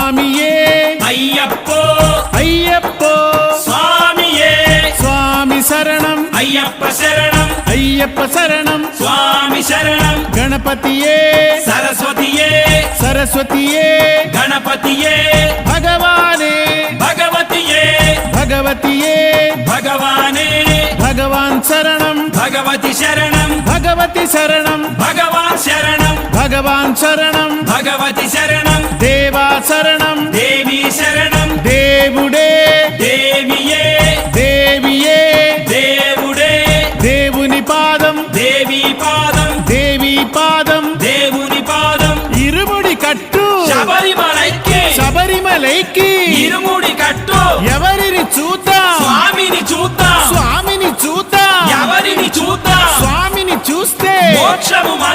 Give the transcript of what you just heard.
స్వామియే అయ్యప్పో అయ్యప్పో స్వామియే స్వామి శరణం అయ్యప్ప శరణం అయ్యప్ప శరణం స్వామి శరణం గణపతియే సరస్వతియే సరస్వతియే గణపతియే భగవానే భగవతియే భగవతియే భగవానే భగవాన్ శరణం భగవతి శరణం భగవతి శరణం భగవాన్ శరణం భగవాన్ శరణం భగవతి శరణం దేవా శరణం దేవి శరణం దేవుడే దేవియే దేవియే దేవుడే దేవుని పాదం దేవి పాదం దేవి పాదం దేవుని పాదం ఇరుముడి కట్టు శబరిమలైకి శబరిమలైకి ఇరుముడి కట్టు ఎవరిని చూద్దాం స్వామిని చూద్దాం స్వామిని చూద్దాం ఎవరిని చూద్దాం స్వామిని చూస్తే మోక్షము మన